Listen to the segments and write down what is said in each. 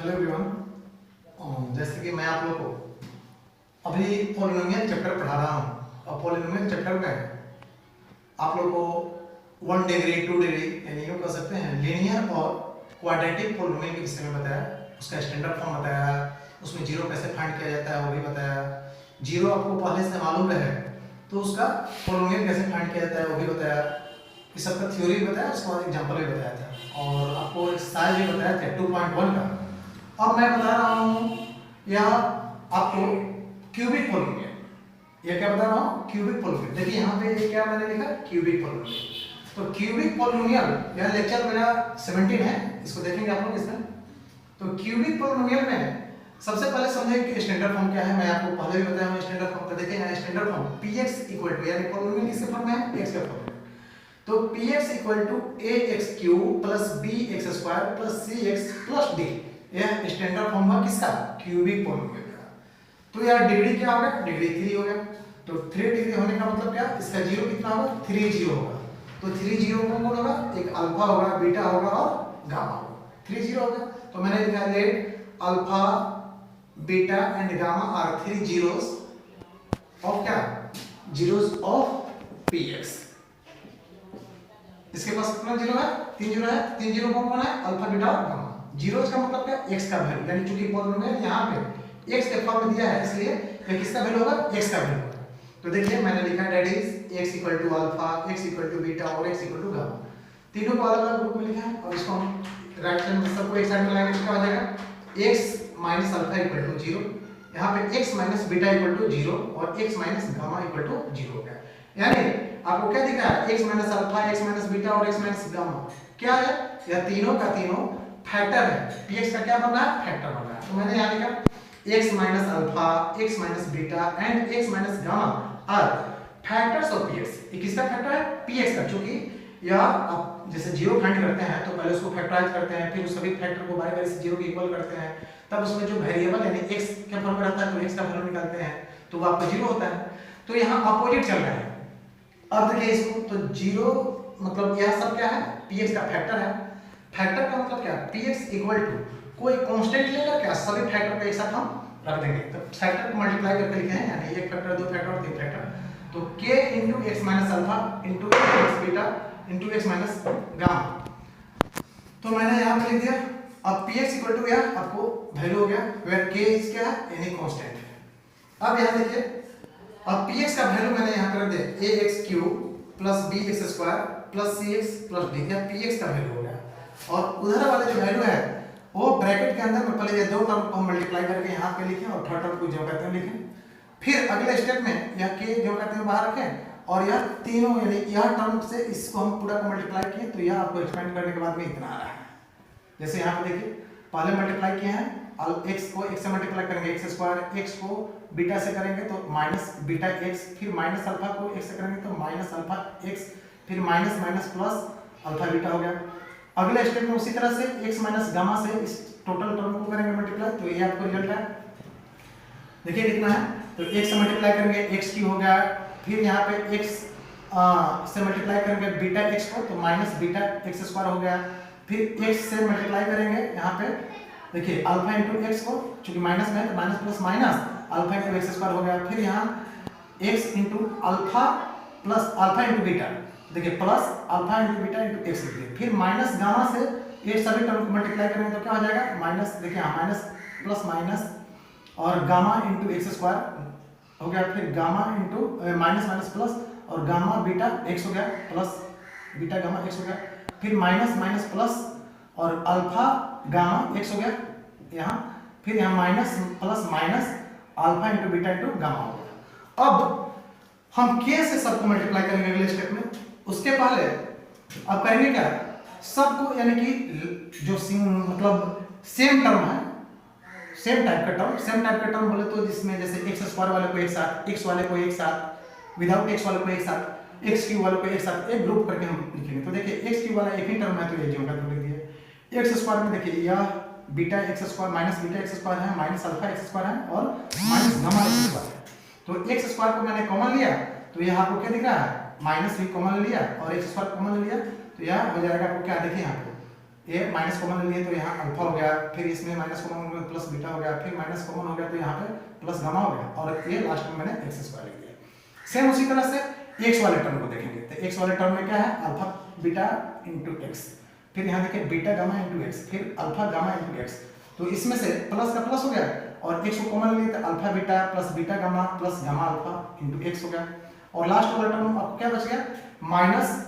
Hello everyone. जैसे कि मैं आप लोग को अभी पॉलिनोमियल चैप्टर पढ़ा रहा हूँ और पॉलिनोमियल चैप्टर में आप लोग को 1 डिग्री 2 डिग्री यानी यूँ कह सकते हैं लीनियर और क्वाड्रेटिक पॉलिनोमियल के विषय में बताया, उसका स्टैंडर्ड फॉर्म बताया, उसमें जीरो कैसे फाइंड किया जाता है वो भी बताया। जीरो आपको पहले से मालूम रहे तो उसका पॉलिनोमियल कैसे फाइंड किया जाता है वो भी बताया, इस सब का थ्योरी भी बताया, उसके बाद एग्जाम्पल भी बताया था और आपको एक्सरसाइज भी बताया था 2.1 का। अब मैं बता रहा हूँ यह आपको क्यूबिक पॉलिनोमियल, यह क्या बता रहा हूँ क्यूबिक पॉलिनोमियल। देखिए यहाँ पे ये क्या मैंने लिखा क्यूबिक पॉलिनोमियल। तो क्यूबिक पॉलिनोमियल यह लेक्चर मेरा 17 है, इसको देखेंगे आप लोग इसमें। तो क्यूबिक पॉलिनोमियल में सबसे पहले समझे कि स्टैंडर्ड फॉर्म क्या है। मैं आपको पहले भी बताया हूँ स्टैंडर्ड फॉर्म। तो देखिए यहाँ standard form px equal to यानी पॉलिनोमियल किसके फॉर्म में है x के फॉर्म में। तो px equal to ax cube plus bx square plus cx plus d, यह स्टैंडर्ड फॉर्म है किसका क्यूबिक पॉलिनोमियल का। तो यार डिग्री क्या होगा, डिग्री 3 हो गया। तो 3 डिग्री होने का मतलब क्या, इसका जीरो कितना होगा 3 जीरो होगा। तो 3 जीरो कौन कौन होगा, एक अल्फा होगा, बीटा होगा और गामा होगा। 3 जीरो होगा तो मैंने लिखा let alpha beta and gamma are 3 zeros of क्या, जीरोस ऑफ px। इसके पास कितना जीरो है, 3 जीरो है। 3 जीरो कौन कौन है, अल्फा बीटा और गामा। जीरोस का मतलब क्या, x का वैल्यू, यानी चूंकि पॉलिनोमियल यहाँ पे x के फॉर्म में दिया है इसलिए ये किसका वैल्यू होगा, x का वैल्यू होगा। तो देखिए मैंने लिखा that is x equal to alpha, x equal to beta और x इक्वल टू गामा। तीनों को अलग अलग ग्रुप में लिखा है और इसको हम राइट साइड में सबको एक साइड में लाएंगे तो क्या हो जाएगा x minus alpha equal to 0, यहाँ पे x minus beta equal to 0 और x minus gamma equal to 0 हो गया। यानी आपको क्या दिखा है, x minus alpha, x minus beta और x माइनस गामा क्या है, यह तीनों का तीनों फैक्टर है। px का क्या बन रहा है, फैक्टर बन रहा है। तो मैंने यहाँ लिखा x minus alpha, x minus beta and x minus gamma are factors of px। ये किसका फैक्टर है, px का। क्योंकि यह आप जैसे जीरो फाइंड करते हैं तो पहले उसको फैक्टराइज करते हैं, फिर उस सभी फैक्टर को बारी बारी से जीरो के इक्वल करते हैं, तब उसमें जो वेरिएबल यानी x के फॉर्म में रहता है तो x का वैल्यू निकालते हैं तो वो आपका जीरो होता है। तो यहाँ अपोजिट चल रहा है। अब देखिए इसको, तो जीरो मतलब यह सब क्या है, px का फैक्टर है। फैक्टर का मतलब क्या, px इक्वल टू कोई कांस्टेंट लेकर क्या सभी फैक्टर को एक साथ हम रख देंगे। तो फैक्टर को मल्टीप्लाई करके लिखे हैं, यानी एक फैक्टर, दो फैक्टर और तीन फैक्टर। तो k into x minus alpha into x beta into x minus gamma. तो मैंने यहाँ पे लिख दिया। अब px इक्वल टू यह आपको वैल्यू हो गया वेयर k इज क्या है, एनी कांस्टेंट है। अब यहाँ देखिए, अब px का वैल्यू मैंने यहाँ पर रख दिया ax cube plus bx square plus cx plus d, यह px का वैल्यू हो गया। और उधर वाले जो वैल्यू है वो ब्रैकेट के अंदर में पहले ये दो टर्म को मल्टीप्लाई करके यहाँ पे लिखें और थर्ड टर्म को जो कहते हैं लिखें। फिर अगले स्टेप में यह k जो कहते हैं बाहर रखें और यह तीनों यानी यह टर्म से इसको हम पूरा को मल्टीप्लाई किए तो यह आपको एक्सपेंड करने के बाद में इतना आ रहा है। जैसे यहाँ पे देखिए पहले मल्टीप्लाई किए हैं, x को x से मल्टीप्लाई करेंगे x स्क्वायर, x को बीटा से करेंगे तो माइनस बीटा x, फिर माइनस अल्फा को x से करेंगे तो माइनस अल्फा x, फिर minus minus plus alpha beta हो गया। अगले स्टेप में उसी तरह से x माइनस गामा से इस टोटल टर्म को करेंगे मल्टीप्लाई तो ये आपको रिजल्ट है। देखिए कितना है, तो x से मल्टीप्लाई करेंगे x की हो गया, फिर यहाँ पे x से मल्टीप्लाई करेंगे बीटा x को तो माइनस बीटा x स्क्वायर हो गया, फिर x से मल्टीप्लाई करेंगे यहाँ पे देखिए अल्फा इंटू x को, चूंकि माइनस में है तो minus plus minus alpha into x square हो गया, फिर यहाँ x into alpha plus alpha into beta, देखिए plus alpha into beta into x लिखिए, फिर माइनस गामा से ये सभी टर्म को मल्टीप्लाई करेंगे तो क्या हो जाएगा, माइनस देखिए यहाँ माइनस प्लस माइनस और गामा इंटू x स्क्वायर हो गया, फिर gamma into minus minus plus और गामा बीटा x हो गया प्लस बीटा गामा x हो गया, फिर माइनस माइनस प्लस और अल्फा गामा x हो गया यहाँ, फिर यहाँ minus plus minus alpha into beta into gamma हो गया। अब हम k से सबको मल्टीप्लाई करेंगे अगले स्टेप में। उसके पहले अब करेंगे क्या, सबको यानी कि जो मतलब सेम टर्म है, सेम टाइप का टर्म बोले तो जिसमें जैसे x स्क्वायर वाले को एक साथ, x वाले को एक साथ, विदाउट x वाले को एक साथ, x क्यूब वाले को एक साथ एक ग्रुप करके हम लिखेंगे। तो देखिए x क्यूब वाला एक ही टर्म है तो ये जो का लिख दिए। x स्क्वायर में देखिए यह beta x square minus beta x square है, माइनस अल्फा x स्क्वायर है और माइनस गामा x स्क्वायर है। तो x स्क्वायर को मैंने कॉमन लिया तो यह आपको क्या दिख रहा है, माइनस भी कॉमन लिया और x स्क्वायर कॉमन लिया तो यह हो जाएगा आपको क्या, देखिए यहाँ पे ये माइनस कॉमन ले लिए तो यहाँ अल्फा हो गया, फिर इसमें माइनस कॉमन हो गया प्लस बीटा हो गया, फिर माइनस कॉमन हो गया तो यहाँ पे प्लस गामा हो गया, और ये लास्ट में मैंने एक्स स्क्वायर लिख दिया। सेम उसी तरह से एक्स वाले टर्म को देखेंगे, तो एक्स वाले टर्म में क्या है, अल्फा बीटा इंटू एक्स, फिर यहाँ देखिए बीटा गामा इंटू एक्स, फिर अल्फा गामा इंटू एक्स, तो इसमें से प्लस का प्लस हो गया और एक्स को कॉमन ले लिए तो alpha beta plus beta gamma plus gamma alpha into x हो गया, और लास्ट वाला टर्म आपको क्या बच गया, minus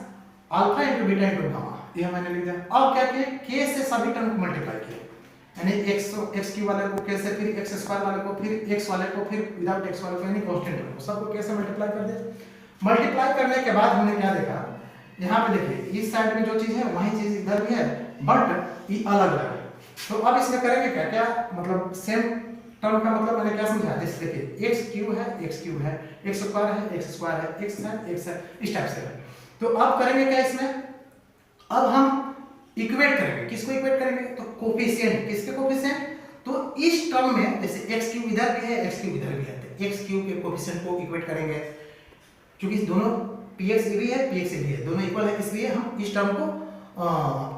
alpha into beta into gamma, ये मैंने लिख दिया। अब क्या किए, के से सभी टर्म को मल्टीप्लाई किए, यानी एक्स क्यू वाले को के से, फिर एक्स स्क्वायर वाले को, फिर एक्स वाले को, फिर विदाउट एक्स वाले को, यानी कांस्टेंट टर्म को सबको के से मल्टीप्लाई कर दिया। मल्टीप्लाई करने के बाद हमने क्या देखा, यहाँ पे देखिए इस साइड में जो चीज है वही चीज इधर भी है, बट ये अलग अलग है। तो अब इसमें करेंगे क्या क्या, मतलब सेम टर्म का मतलब मैंने क्या समझा, जैसे देखिए एक्स क्यू है, एक्स क्यू है, एक्स स्क्वायर है, एक्स स्क्वायर है, एक्स है, एक्स है, इस टाइप से है। तो अब करेंगे क्या इसमें, अब हम इक्वेट करेंगे, किसको इक्वेट करेंगे, तो कोफिशिएंट, किसके कोफिशिएंट, तो इस टर्म में जैसे एक्स क्यू इधर भी है, एक्स क्यू इधर भी है, तो एक्स क्यू के कोफिशिएंट को इक्वेट करेंगे, क्योंकि दोनों px भी है px भी है, दोनों इक्वल है, इसलिए हम इस टर्म को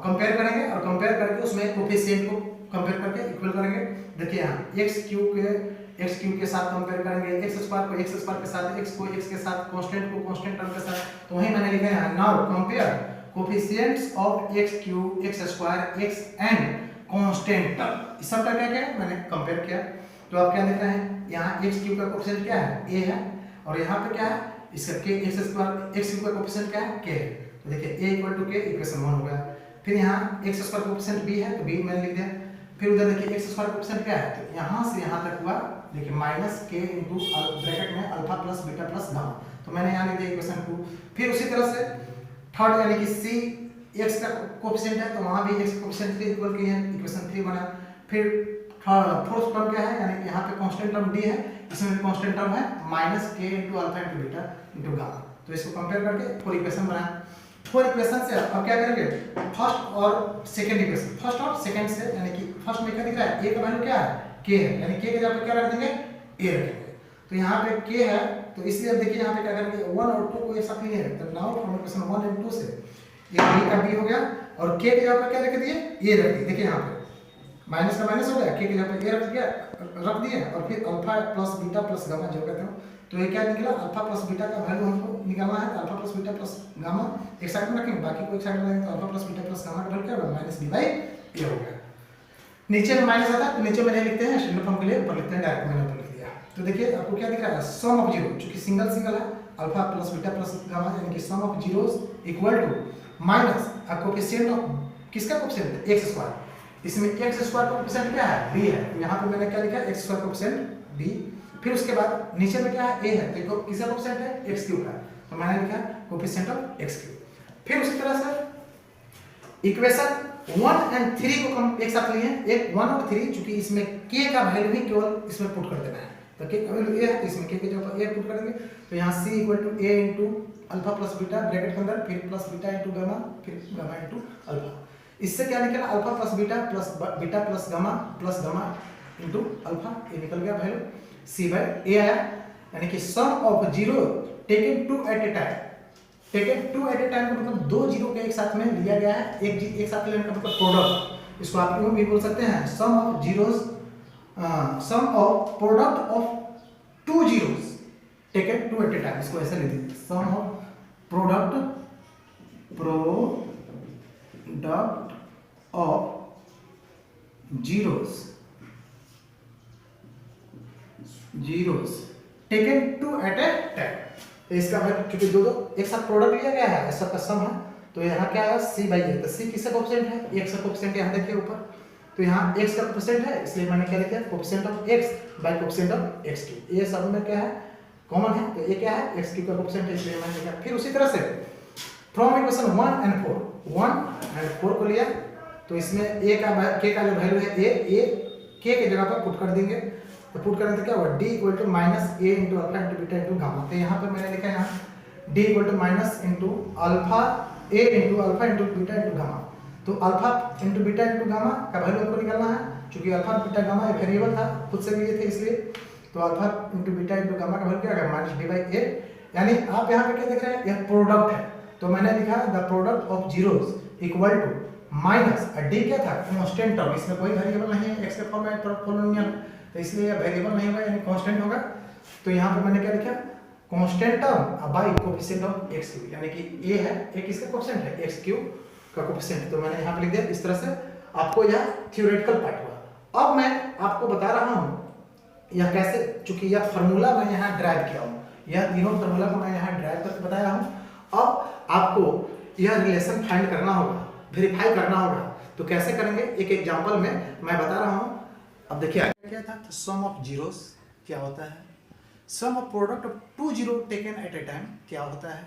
कंपेयर करेंगे, और कंपेयर करके उसमें कोफिशिएंट को कंपेयर करके इक्वल करेंगे। देखिए यहाँ एक्स क्यू के साथ कंपेयर करेंगे, एक्स स्क्वायर को एक्स स्क्वायर के साथ, एक्स को एक्स के साथ, कांस्टेंट को कांस्टेंट टर्म के साथ, तो वही मैंने लिखा है now compare coefficients of x Q, x square, x and constant term, इस सब का क्या क्या मैंने कंपेयर किया। तो आप क्या देख रहे हैं, यहाँ एक्स क्यू का कोफिशिएंट क्या है, a है, और यहाँ पे क्या है, इसका के एक्स स्क्वायर, एक्स क्यू का कोफिशिएंट क्या है, k है, तो देखिए a equal to k, equation 1 हो गया। फिर यहाँ एक्स स्क्वायर कोफिशिएंट b है, तो b मैंने लिख दिया। फिर उधर देखिए एक्स स्क्वायर कोफिशिएंट क्या है, तो यहाँ से यहाँ तक हुआ, देखिए माइनस k इंटू ब्रैकेट में alpha plus beta plus gamma, तो मैंने यहाँ लिख दिया इक्वेशन 2। फिर उसी तरह से थर्ड यानी कि c x का कोफिशिएंट है, तो वहाँ भी x कोफिशिएंट के इक्वल किए हैं, इक्वेशन 3 बना। फिर फोर्थ टर्म क्या है, यानी कि यहाँ पे कांस्टेंट टर्म d है, इसमें भी कांस्टेंट टर्म है minus k into alpha into beta into gamma, तो इसको कंपेयर करके 4 इक्वेशन बनाए। 4 इक्वेशन से अब क्या करेंगे, फर्स्ट और सेकंड इक्वेशन, फर्स्ट और सेकंड से, यानी कि फर्स्ट में क्या दिख रहा है, a का वैल्यू क्या है, k है, यानी k के जगह पे क्या रख देंगे, a रखेंगे, तो यहाँ पे k है, तो इसलिए अब देखिए यहाँ पे क्या करेंगे, 1 और 2 को एक साथ लिए हैं, तो नाउ फ्रॉम इक्वेशन 1 एंड 2 से ये b का b हो गया, और k के जगह पे क्या रख दिए, a रख दिए, देखिए यहाँ पे माइनस का माइनस हो गया, k के जगह पे a रख दिए, और फिर alpha plus beta plus gamma जो कहते हो, तो ये क्या निकला, अल्फा प्लस बीटा का वैल्यू हमको निकालना है, तो alpha plus beta plus gamma एक साइड में रखेंगे, बाकी को एक साइड में रखेंगे, तो alpha plus beta plus gamma का वैल्यू क्या होगा, माइनस b बाई a हो गया। नीचे में माइनस आता है, तो नीचे में नहीं लिखते हैं, स्टैंडर्ड फॉर्म के लिए ऊपर लिखते हैं, डायरेक्ट मैंने ऊपर लिख दिया। तो देखिए आपको क्या दिख रहा है, सम ऑफ जीरो, क्योंकि सिंगल सिंगल है, alpha plus beta plus gamma, यानी कि sum of zeros equal to minus coefficient of किसका कोफिशिएंट, एक्स स्क्वायर, इसमें एक्स स्क्वायर का कोफिशिएंट क्या है, b है, तो यहाँ पे मैंने क्या लिखा, एक्स स्क्वायर कोफिशिएंट b। फिर उसके बाद नीचे में क्या है, a है, तो किसका कोफिशिएंट है, एक्स क्यूब का, तो मैंने लिखा कोफिशिएंट ऑफ एक्स क्यूब। फिर उसी तरह से इक्वेशन 1 एंड 3 को हम एक साथ लिए, एक 1 और 3, क्योंकि इसमें k का वैल्यू ही केवल इसमें पुट कर देना है, तो k का वैल्यू a है, तो इसमें k के जगह पर a पुट कर देंगे, तो यहाँ c equal to a into alpha plus beta bracket के अंदर, फिर प्लस बीटा इंटू गामा, फिर गामा इंटू अल्फा। इससे क्या निकला, alpha plus beta plus gamma into alpha, ये निकल गया वैल्यू c बाय a आया, यानी कि sum of zero taken two at a time, taken two at a time का मतलब दो जीरो के एक साथ में लिया गया है, एक साथ लेने का मतलब प्रोडक्ट, इसको आप यूं भी बोल सकते हैं, sum of zeros, sum of product of two zeros taken two at a time, इसको ऐसे लिख दीजिए, sum of product of zeros taken two at a time, तो इसका मतलब क्योंकि दो एक साथ प्रोडक्ट लिया गया है, सबका सम है, तो यहाँ क्या है, c बाई a, तो c किसका कोफिशिएंट है, x का कोफिशिएंट, यहाँ देखिए ऊपर, तो यहाँ x का कोफिशिएंट है, इसलिए मैंने क्या लिखा है, coefficient of x bye coefficient of x cube, ये सब में क्या है, कॉमन है, तो ये क्या है, x क्यूब का कोफिशिएंट है, इसलिए मैंने लिखा। फिर उसी तरह से फ्रॉम इक्वेशन 1 एंड 4 को लिया, तो इसमें a का k का जो वैल्यू है a k के जगह पर पुट कर देंगे, तो पुट करें तो क्या होगा, d equal to minus a into alpha into beta into gamma, तो यहाँ पर मैंने लिखा है यहाँ d equal to minus into alpha a into alpha into beta into gamma, तो alpha into beta into gamma का वैल्यू हमको निकालना है, क्योंकि अल्फा बीटा गामा एक वेरिएबल था, खुद से लिए थे, इसलिए तो alpha into beta into gamma का वैल्यू क्या आएगा, माइनस b बाई a, यानी आप यहाँ पे क्या देख रहे हैं, यह प्रोडक्ट है, तो मैंने लिखा the product of zeros equal to minus d क्या था, कांस्टेंट टर्म, इसमें कोई वेरिएबल नहीं है, एक्स के फॉर्म में पोलिनोमियल, तो इसलिए वेरिएबल नहीं होगा यानी कांस्टेंट होगा। तो यहाँ पे मैंने क्या लिखा, constant term by coefficient of x Q, यानी कि ए है, एक इसका कोएफिशिएंट है एक्स क्यू का कोएफिशिएंट, तो मैंने यहाँ पे लिख दिया। इस तरह से आपको यह थ्योरेटिकल पार्ट हुआ। अब मैं आपको बता रहा हूँ यह कैसे, चूंकि यह फार्मूला मैं यहाँ ड्राइव किया हूँ, यह तीनों फार्मूला को मैं यहाँ ड्राइव करके बताया हूँ। अब आपको यह रिलेशन फाइंड करना होगा, वेरीफाई करना होगा, तो कैसे करेंगे एक एग्जांपल में मैं बता रहा हूँ। अब देखिए क्या था, तो सम ऑफ जीरोस क्या होता है, sum of product of two zero taken at a time क्या होता है,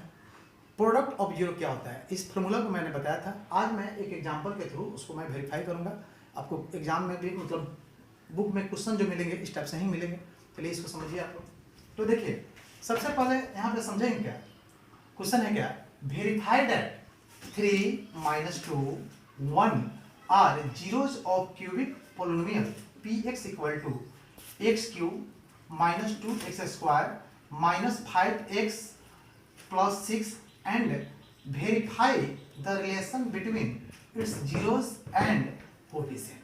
प्रोडक्ट ऑफ जीरो क्या होता है, इस फार्मूला को मैंने बताया था। आज मैं एक एग्जांपल के थ्रू उसको मैं वेरीफाई करूंगा। आपको एग्जाम में भी मतलब बुक में क्वेश्चन जो मिलेंगे इस टाइप से ही मिलेंगे, चलिए इसको समझिए आप लोग। तो देखिए सबसे पहले यहाँ पे समझेंगे क्या क्वेश्चन है, क्या verify that 3 - 2 1 are zeros of cubic polynomial px equal to x cube minus 2x square minus 5x plus 6 and verify the relation between its zeros and coefficient.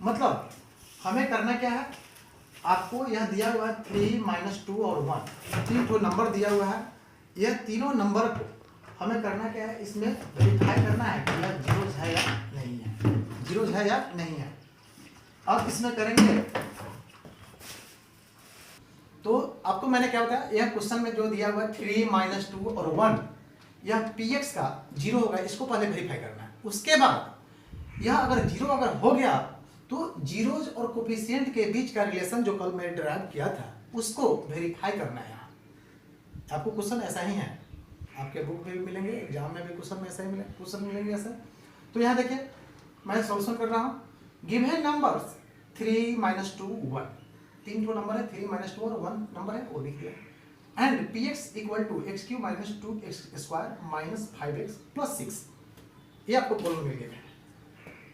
मतलब हमें करना क्या है, आपको यह दिया हुआ है 3 - 2 और 1, तीन तो नंबर दिया हुआ है, यह तीनों नंबर को हमें करना क्या है, इसमें वेरीफाई करना है कि यह जीरोस है या नहीं है, जीरोस है या नहीं है। अब इसमें करेंगे तो आपको मैंने क्या बताया, यह क्वेश्चन में जो दिया हुआ है 3 - 2 और 1, यह px का जीरो होगा, इसको पहले वेरीफाई करना है। उसके बाद यह अगर जीरो अगर हो गया तो जीरोज और कोएफिशिएंट के बीच का रिलेशन जो कल मैंने ड्राइव किया था उसको वेरीफाई करना है। यहाँ आपको क्वेश्चन ऐसा ही है, आपके बुक में भी मिलेंगे, एग्जाम में भी क्वेश्चन में ऐसा ही मिलेंगे, क्वेश्चन मिलेंगे ऐसा। तो यहाँ देखिए मैं सॉल्यूशन कर रहा हूँ, गिवन नंबर्स 3 - 2 1, तीन तो नंबर है, 3 - 2 और 1 नंबर है वो लिख दिया, and px equal to x cube minus 2x square minus 5x plus 6, ये आपको पोलिनोमियल मिल गया है।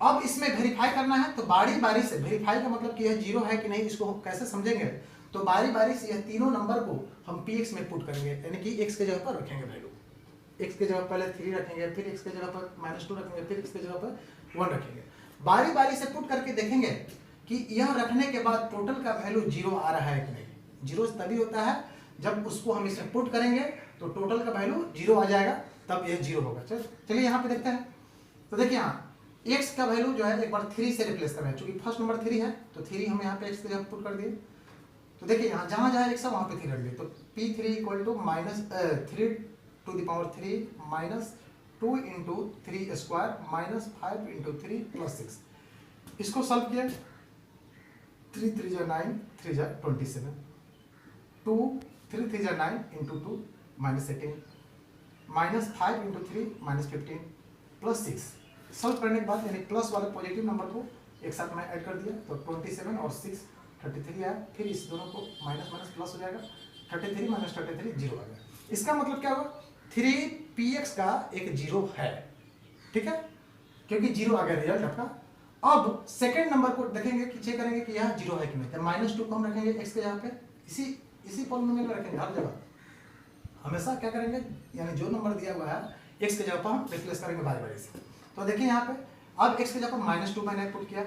अब इसमें वेरीफाई करना है, तो बारी बारी से वेरीफाई का मतलब कि यह जीरो है कि नहीं इसको कैसे समझेंगे, तो बारी बारी से यह तीनों नंबर को हम px में पुट करेंगे, यानी कि x के जगह पर रखेंगे वैल्यू, x के जगह पहले 3 रखेंगे, फिर x के जगह पर -2 रखेंगे, फिर x के जगह पर 1 रखेंगे, बारी बारी से पुट करके देखेंगे कि यह रखने के बाद टोटल का वैल्यू जीरो आ रहा है कि नहीं। जीरो तभी होता है जब उसको हम इसमें पुट करेंगे तो टोटल का वैल्यू जीरो आ जाएगा, तब यह जीरो होगा। चलिए यहाँ पे देखते हैं, तो देखिए यहाँ x का वैल्यू जो है एक बार 3 से रिप्लेस कर रहे हैं, चूंकि फर्स्ट नंबर 3 है तो 3 हम यहाँ पे x के जगह पुट कर दिए। तो देखिए यहाँ जहाँ जहाँ x है वहाँ पे 3 रख दिए, तो p3 equal to -3 to the power 3 minus 2 × 3 square minus 5 × 3 plus 6, इसको सॉल्व किया, 3 3 जा 9, 3 जा 27, 2 3 3 जा 9 × 2 -18, माइनस 5 × 3 -15 प्लस 6, सॉल्व करने के बाद यानी प्लस वाले पॉजिटिव नंबर को एक साथ में ऐड कर दिया, तो 27 और 6 33 आया, फिर इस दोनों को माइनस माइनस प्लस हो जाएगा, 33 - 33 जीरो आ गया। इसका मतलब क्या होगा, 3px का एक जीरो है, ठीक है, क्योंकि जीरो आ गया रिजल्ट आपका। अब सेकंड नंबर को देखेंगे कि चेक करेंगे कि यह जीरो है कि नहीं, तो -2 को हम रखेंगे x के जगह पे, इसी पॉलिनोमियल में रखेंगे हर जगह, हमेशा क्या करेंगे, यानी जो नंबर दिया हुआ है x के जगह पर हम रिप्लेस करेंगे बारी बारी से। तो देखिए यहाँ पे अब x के जगह पर -2 मैंने पुट किया,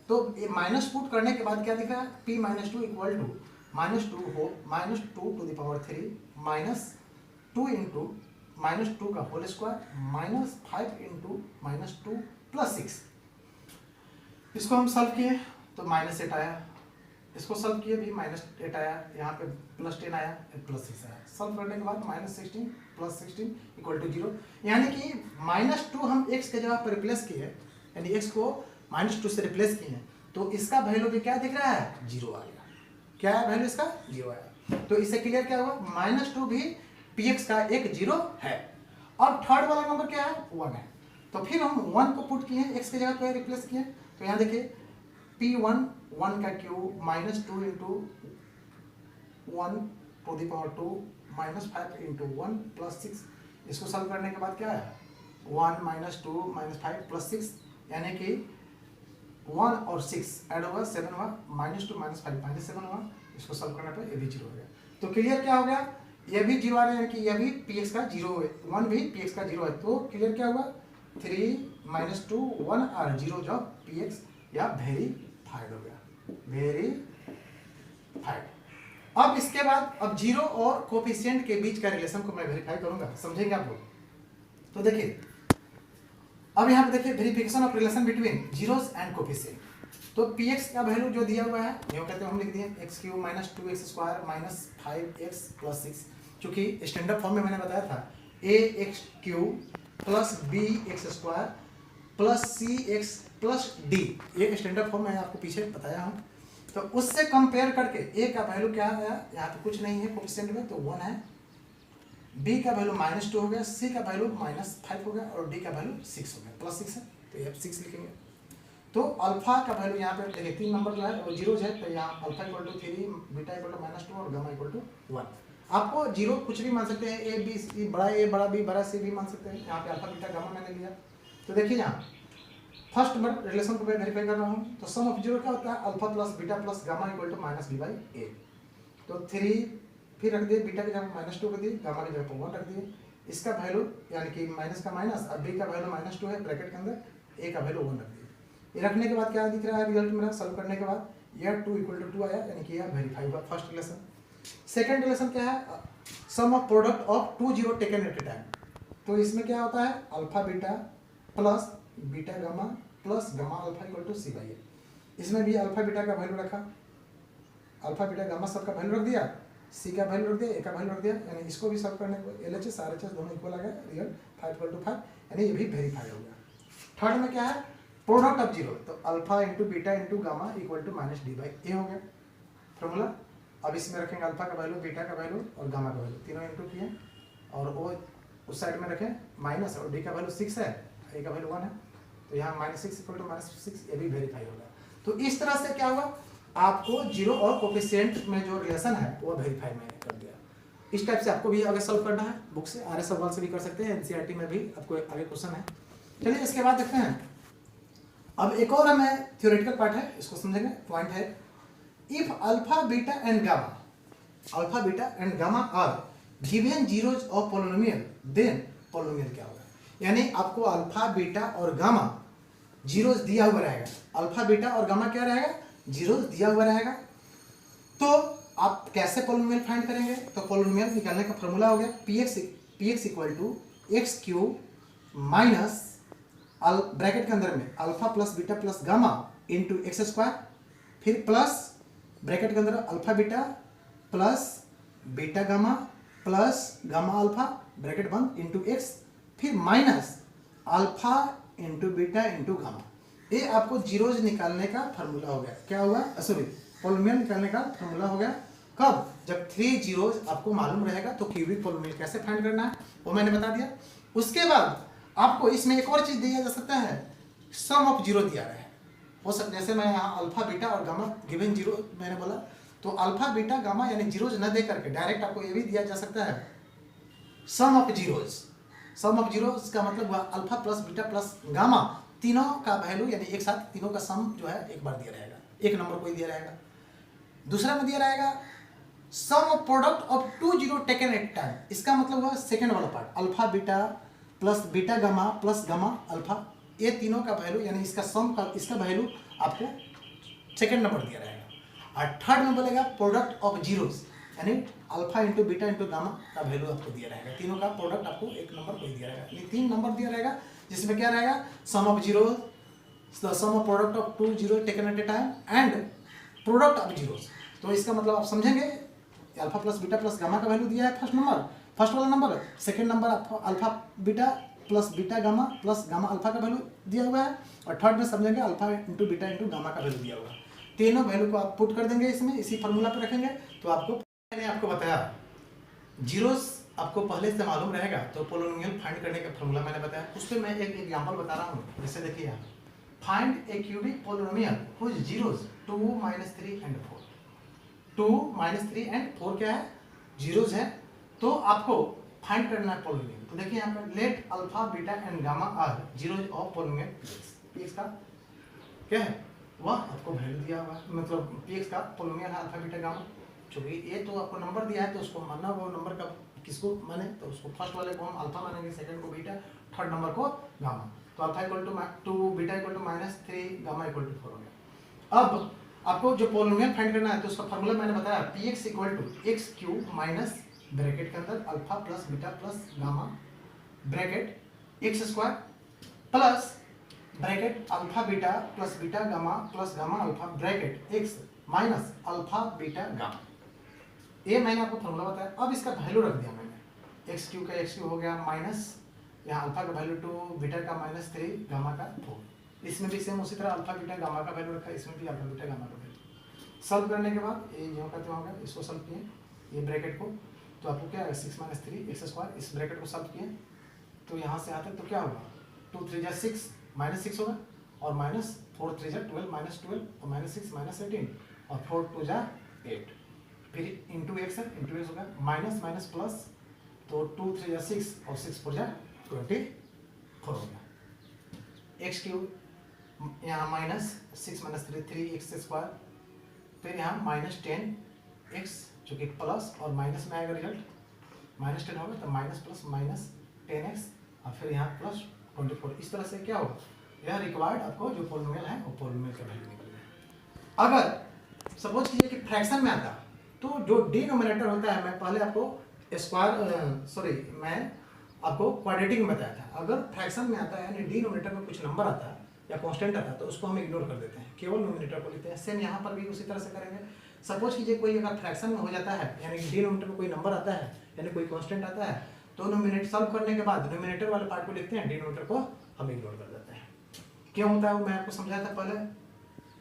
तो ये माइनस पुट करने के बाद क्या दिख रहा है, p - 2 equal to -2 to the power 3 minus 2 × -2 का होल स्क्वायर माइनस 5 × -2 प्लस 6, इसको हम सॉल्व किए तो -8 आया, इसको सॉल्व किए भी -8 आया, यहाँ पे +10 आया, +6 आया, सॉल्व करने के बाद -16 प्लस 16 इक्वल टू 0, यानी कि -2 हम x के जगह पर रिप्लेस किए, यानी x को -2 से रिप्लेस किए, तो इसका वैल्यू भी क्या दिख रहा है, जीरो आ गया। क्या है वैल्यू इसका, जीरो आया। तो इससे क्लियर क्या हुआ, -2 भी px का एक जीरो है। अब थर्ड वाला नंबर क्या है, 1 है, तो फिर हम 1 को पुट किए x के जगह पर रिप्लेस किए, तो यहाँ देखिए p1 1 का cube -2 × 1 to the power 2 -5 × 1 plus 6, इसको सॉल्व करने के बाद क्या है, 1 -2 -5 प्लस 6, यानी कि 1 और 6 ऐड होगा 7 हुआ, -2 -5 -7 हुआ, इसको सॉल्व करने पर ये भी जीरो हो गया। तो क्लियर क्या हो गया, ये भी जीरो आ रहा है कि यह भी px का जीरो है, 1 भी px का जीरो है, तो क्लियर क्या हुआ, 3 -2 1 और 0 जो px या वेरीफाइड हो गया, वेरीफाइड। अब इसके बाद अब जीरो और कोफिशिएंट के बीच का रिलेशन को मैं वेरीफाई करूंगा, समझेंगे आप लोग। तो देखिए अब यहाँ पे देखिए verification of relation between zeros and coefficient. तो px का वैल्यू जो दिया हुआ है ये कहते हैं हम लिख दिए x cube minus 2x square minus 5x plus 6, चूंकि स्टैंडर्ड फॉर्म में मैंने बताया था ax cube plus bx square plus cx plus d, ये स्टैंडर्ड फॉर्म मैं आपको पीछे बताया हूँ। तो उससे कंपेयर करके a का वैल्यू क्या आया, यहाँ पे कुछ नहीं है कोफिशिएंट में तो 1 है, b का वैल्यू -2 हो गया, c का वैल्यू -5 हो गया और d का वैल्यू 6 हो गया, प्लस 6 है तो ये 6 लिखेंगे। तो अल्फा का वैल्यू यहाँ पे देखिए 3 नंबर जो है और जीरोज है, तो यहाँ alpha equal to 3, beta equal to -2 और गामा इक्वल टू 1। आपको जीरो कुछ भी मान सकते हैं, ए बी सी, बड़ा ए बड़ा बी बड़ा सी भी मान सकते हैं। यहाँ पे अल्फा बीटा गामा मैंने लिया। तो देखिए यहाँ फर्स्ट नंबर रिलेशन को मैं वेरीफाई कर रहा हूँ। तो सम ऑफ जीरो क्या होता है, alpha plus beta plus gamma equal to -b/a। तो 3 फिर रख दिए, बीटा की जगह -2 रख दिए, गामा की जगह पर 1 रख दिए। इसका वैल्यू यानी कि माइनस का माइनस, अब b का वैल्यू -2 है ब्रैकेट के अंदर, a का वैल्यू 1 रख दिए। ये रखने के बाद क्या दिख रहा है रिजल्ट मेरा सॉल्व करने के बाद, यह 2 = 2 आया, यानी कि यह वेरीफाई हुआ फर्स्ट रिलेशन। सेकंड रिलेशन क्या है, sum of product of 2 zero taken at a time. तो इसमें क्या होता है, alpha beta plus beta gamma plus gamma alpha equal to c/a। इसमें भी अल्फा बीटा का वैल्यू रखा, अल्फा बीटा गामा सब का वैल्यू रख दिया, c का वैल्यू रख दिया, a का वैल्यू रख दिया, यानी इसको भी सॉल्व करने को LHS RHS दोनों इक्वल आ गए, रियल 5 = 5, यानी ये भी वेरीफाई हो गया। थर्ड में क्या है, प्रोडक्ट ऑफ जीरो, तो alpha into beta into gamma equal to -d/a हो गया फॉर्मूला। अब इसमें रखेंगे अल्फा का वैल्यू, बीटा का वैल्यू और गामा का वैल्यू, तीनों इंटू किए और वो उस साइड में रखें माइनस, और d का वैल्यू 6 है, a का वैल्यू 1 है, तो यहाँ -6 = -6, ये भी वेरीफाई होगा। तो इस तरह से क्या हुआ, आपको जीरो और कोफिशिएंट में जो रिलेशन है वो वेरीफाई मैंने कर दिया। इस टाइप से आपको भी आगे सॉल्व करना है, बुक से RS सवाल से भी कर सकते हैं, NCERT में भी आपको आगे क्वेश्चन है। चलिए इसके बाद देखते हैं, अब एक और हमें थ्योरेटिकल पार्ट है, इसको समझेंगे। पॉइंट है, if alpha beta and gamma are given zeros of polynomial, then polynomial क्या होगा। यानी आपको अल्फा बीटा और गामा जीरोज दिया हुआ रहेगा, अल्फा बीटा और गामा क्या रहेगा, जीरोज दिया हुआ रहेगा। तो आप कैसे पोलिनोमियल फाइंड करेंगे, तो पोलिनोमियल निकालने का फॉर्मूला हो गया px = x³ माइनस ब्रैकेट के अंदर में alpha plus beta plus gamma into x², फिर प्लस ब्रैकेट के अंदर alpha beta plus beta gamma plus gamma alpha bracket बंद इंटू x, फिर minus alpha into beta into gamma. ये आपको जीरोज निकालने का फॉर्मूला हो गया। क्या होगा, सॉरी, पोलिनोमियल निकालने का फॉर्मूला हो गया। कब, जब 3 जीरोज आपको मालूम रहेगा तो क्यूबिक पोलिनोमियल कैसे फाइंड करना है वो मैंने बता दिया। उसके बाद आपको इसमें एक और चीज दिया जा सकता है, सम ऑफ जीरो दिया है हो सकता, जैसे मैं यहाँ अल्फा बीटा और गामा गिवन जीरो मैंने बोला, तो अल्फा बीटा गामा यानी जीरोज न दे करके डायरेक्ट आपको ये भी दिया जा सकता है sum of zeros. Sum of zeros का मतलब हुआ alpha plus beta plus gamma, तीनों का वैल्यू यानी एक साथ तीनों का सम जो है एक बार दिया रहेगा, एक नंबर कोई दिया रहेगा। दूसरा में दिया रहेगा sum of product of 2 zero taken at time, इसका मतलब हुआ सेकेंड वाला part, alpha beta plus beta gamma plus gamma alpha, ये तीनों का वैल्यू यानी इसका सम का इसका वैल्यू आपको सेकंड नंबर दिया रहेगा। और थर्ड में बोलेगा प्रोडक्ट ऑफ जीरोस, यानी alpha into beta into gamma का वैल्यू आपको दिया रहेगा, तीनों का प्रोडक्ट आपको एक नंबर कोई दिया रहेगा, यानी 3 नंबर दिया रहेगा, जिसमें क्या रहेगा, sum of zero, sum of product of 2 zero taken at a time and product of zeros. तो इसका मतलब आप समझेंगे, alpha plus beta plus gamma का वैल्यू दिया है फर्स्ट वाला number, second number alpha beta plus beta gamma plus gamma alpha का वैल्यू दिया हुआ है, और थर्ड में समझेंगे alpha into beta into gamma का वैल्यू दिया हुआ है। तीनों वैल्यू को आप पुट कर देंगे इसमें, इसी फार्मूला पे रखेंगे। तो आपको मैंने आपको बताया जीरोस आपको पहले से मालूम रहेगा, तो पोलिनोमियल फाइंड करने का फार्मूला मैंने बताया, उस पर मैं एक एग्जांपल बता रहा हूँ। जैसे देखिए यहाँ, find a cubic polynomial whose zeros 2 - 3 and 4, 2 - 3 and 4 क्या है, जीरोस है। तो आपको फाइंड करना है पोलिनोमियल। तो देखिए यहाँ पर let alpha beta and gamma are zeros of polynomial px का क्या है, वह आपको वैल्यू दिया हुआ है, मतलब px का पोलिनोमियल है अल्फा बीटा गामा। चूंकि ये तो आपको नंबर दिया है तो उसको मानना, वो नंबर का किसको माने, तो उसको फर्स्ट वाले को हम अल्फा मानेंगे, सेकंड को बीटा, थर्ड नंबर को गामा। तो alpha equal to beta equal to -3 gamma equal to 4 हो गया। अब आपको जो पोलिनोमियल फाइंड करना है तो उसका फार्मूला मैंने बताया px equal to x cube minus bracket के अंदर alpha plus beta plus gamma bracket x square plus bracket alpha beta plus beta gamma plus gamma alpha bracket x minus alpha beta gamma. ये मैंने आपको formula बताया। अब इसका value रख दिया मैंने, एक्स क्यू का एक्स क्यू हो गया माइनस यहाँ अल्फा का वैल्यू 2 बीटा का -3 गामा का 4। इसमें भी सेम उसी तरह अल्फा बीटा गामा का वैल्यू रखा है, इसमें भी अल्फा बीटा गामा का वैल्यू। सॉल्व करने के बाद ये जो करते होगा इसको सॉल्व किए ये ब्रैकेट को, तो आपको क्या आएगा 6 - 3 एक्स स्क्वायर। इस ब्रैकेट को सॉल्व किए तो यहाँ से आता है तो क्या होगा 2 3 जा 6 -6 होगा और -4 3 जा 12 -12 और -6 -18 और 4 2 जा 8 फिर इंटू एक्स है, इंटू एक्स होगा माइनस माइनस प्लस, तो 2 3 जा 6 और 6 4 जा 24 हो गया। एक्स क्यूब यहाँ -6 - 3 3 एक्स स्क्वायर, फिर यहाँ -10 एक्स जो कि प्लस और माइनस में आएगा रिजल्ट -10 होगा तो माइनस प्लस -10x और फिर यहाँ प्लस 24। इस तरह से क्या होगा यह रिक्वायर्ड आपको जो पोलिनोमियल है वो पोलिनोमियल का वैल्यू निकलेगा। अगर सपोज कीजिए कि फ्रैक्शन में आता तो जो डिनोमिनेटर होता है, मैं पहले आपको स्क्वायर मैं आपको क्वाड्रेटिक में बताया था। अगर फ्रैक्शन में आता है यानी डिनोमिनेटर में कुछ नंबर आता है या कांस्टेंट आता है तो उसको हम इग्नोर कर देते हैं, केवल नोमिनेटर को लेते हैं। सेम यहाँ पर भी उसी तरह से करेंगे। सपोज कीजिए कोई अगर फ्रैक्शन में हो जाता है यानी डिनोमिनेटर में कोई नंबर आता है यानी कोई कांस्टेंट आता है तो नोमिनेटर सॉल्व करने के बाद नोमिनेटर वाले पार्ट को लिखते हैं, डिनोमिनेटर को हम इग्नोर कर देते हैं। क्यों होता है वो मैं आपको समझाया था पहले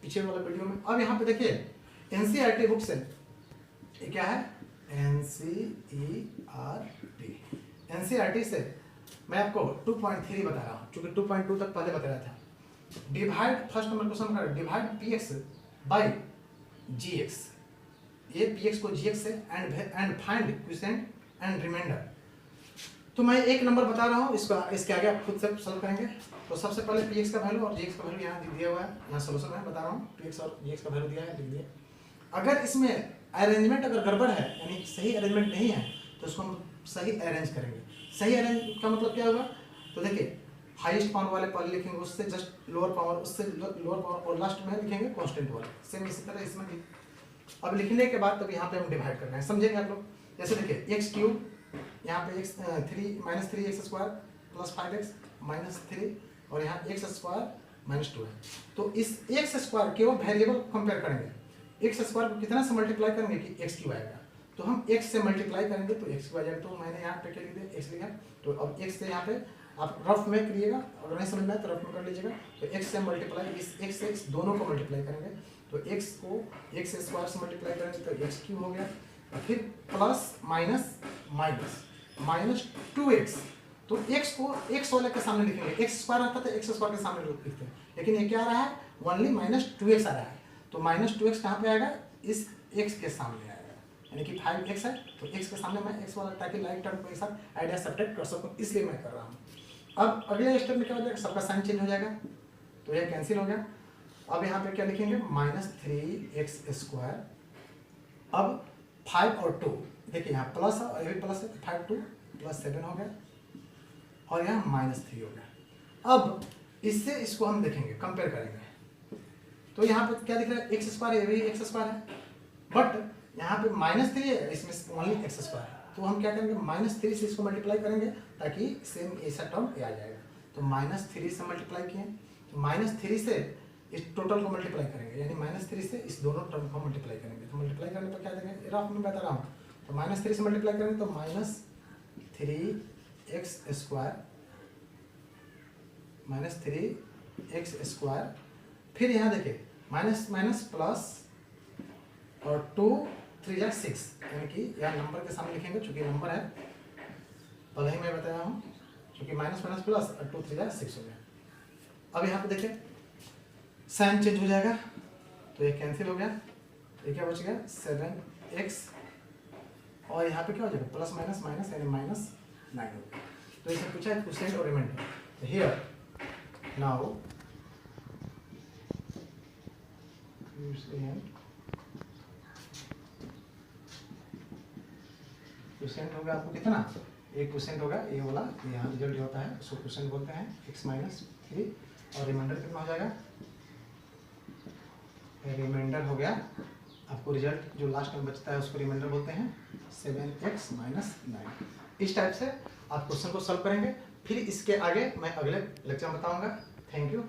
पीछे वाला वीडियो में। अब यहाँ पे देखिए एनसीईआरटी बुक से ये क्या है एनसीईआरटी से मैं आपको 2.3 बता रहा हूँ क्योंकि 2.2 तक पहले बताया था। डिवाइड फर्स्ट नंबर क्वेश्चन कर डिवाइड px बाय gx, ये px को gx से and find quotient and remainder. तो मैं एक नंबर बता रहा हूँ, इसके आगे आप खुद से सॉल्व करेंगे। तो सबसे पहले px का वैल्यू और gx का वैल्यू यहाँ दिया हुआ है, यहाँ सॉल्यूशन है बता रहा हूँ, px और gx का वैल्यू दिया है लिख दिया। अगर इसमें अरेंजमेंट अगर गड़बड़ है यानी सही अरेंजमेंट नहीं है तो उसको हम सही अरेंज करेंगे। सही अरेंज का मतलब क्या होगा, तो देखिए हाईएस्ट पावर वाले पहले लिखेंगे, उससे जस्ट लोअर पावर, उससे लोअर पावर और लास्ट में लिखेंगे कांस्टेंट वाले। सेम इसी तरह इसमें भी। अब लिखने के बाद तब यहाँ पे हम डिवाइड करना है, समझेंगे आप लोग। जैसे देखिए एक्स क्यूब यहाँ पे x 3 x square plus 5x -3 और यहाँ एक्स स्क्वायर -2 है। तो इस एक्स स्क्वायर केवल वेरिएबल कंपेयर करेंगे, एक्स स्क्वायर को कितना से मल्टीप्लाई करेंगे कि एक्स क्यू आएगा, तो हम एक्स से मल्टीप्लाई करेंगे तो एक्स क्यू आ जाएगा। तो मैंने यहाँ पे क्या लिख दिया एक्स लिखा, तो अब एक्स से यहाँ पे आप रफ में करिएगा, अगर नहीं समझ में आए तो रफ में कर लीजिएगा। तो एक्स से मल्टीप्लाई इस एक्स से इस दोनों को मल्टीप्लाई करेंगे तो एक्स को एक्स स्क्वायर से मल्टीप्लाई करेंगे तो एक्स क्यू हो गया, और फिर प्लस माइनस माइनस -2x। तो x को x वाले के सामने लिखेंगे, एक्स स्क्वायर आता था एक्स स्क्वायर के सामने लिखते हैं, लेकिन ये क्या आ रहा है ओनली -2x आ रहा है। तो -2x कहाँ पे आएगा, इस x के सामने आएगा, यानी कि 5x है तो x के सामने मैं x वाला, ताकि लाइक टर्म को एक साथ ऐड या सब्ट्रैक्ट कर सकूं, इसलिए मैं कर रहा हूँ। अब अगले स्टेप में क्या हो जाएगा, सबका साइन चेंज हो जाएगा तो ये कैंसिल हो गया। अब यहाँ पे क्या लिखेंगे -3x²। अब 5 और 2 देखिए यहाँ प्लस है और ये भी प्लस है, 5 2 + 7 हो गया और यहाँ -3 हो गया। अब इससे इसको हम देखेंगे, कंपेयर करेंगे तो यहाँ पे क्या दिख रहा है x², ये भी x² है, बट यहाँ पे -3 है, इसमें ओनली x² है। तो हम क्या करेंगे -3 से इसको मल्टीप्लाई करेंगे ताकि सेम ऐसा टर्म आ जाएगा। तो -3 से मल्टीप्लाई किए तो -3 से इस टोटल को मल्टीप्लाई करेंगे, यानी -3 से इस दोनों टर्म को मल्टीप्लाई करेंगे। तो मल्टीप्लाई करने पर क्या देंगे, रफ में बता रहा हूँ, तो -3 से मल्टीप्लाई करेंगे तो -3x², फिर यहाँ देखिए माइनस माइनस प्लस और 2 3 जा 6, यानी कि यहाँ नंबर के सामने लिखेंगे चूंकि नंबर है, पहले ही मैं बताया हूँ, क्योंकि माइनस माइनस प्लस और 2 3 जा 6 हो गया। अब यहाँ पे देखिए साइन चेंज हो जाएगा तो ये कैंसिल हो गया, ये क्या बच गया 7x, और यहाँ पे क्या हो जाएगा प्लस माइनस माइनस यानी -9 हो गया। तो इसमें पूछा है क्वोशिएंट और रिमाइंडर। तो हियर नाउ क्वोशिएंट होगा आपको कितना, एक क्वोशिएंट होगा ये वाला, यहाँ रिजल्ट होता है उसको क्वोशिएंट बोलते हैं, x - 3 और रिमाइंडर कितना हो जाएगा, रिमाइंडर हो गया आपको रिजल्ट जो लास्ट में बचता है उसको रिमाइंडर बोलते हैं 7x - 9। इस टाइप से आप क्वेश्चन को सॉल्व करेंगे। फिर इसके आगे मैं अगले लेक्चर में बताऊंगा। Thank you.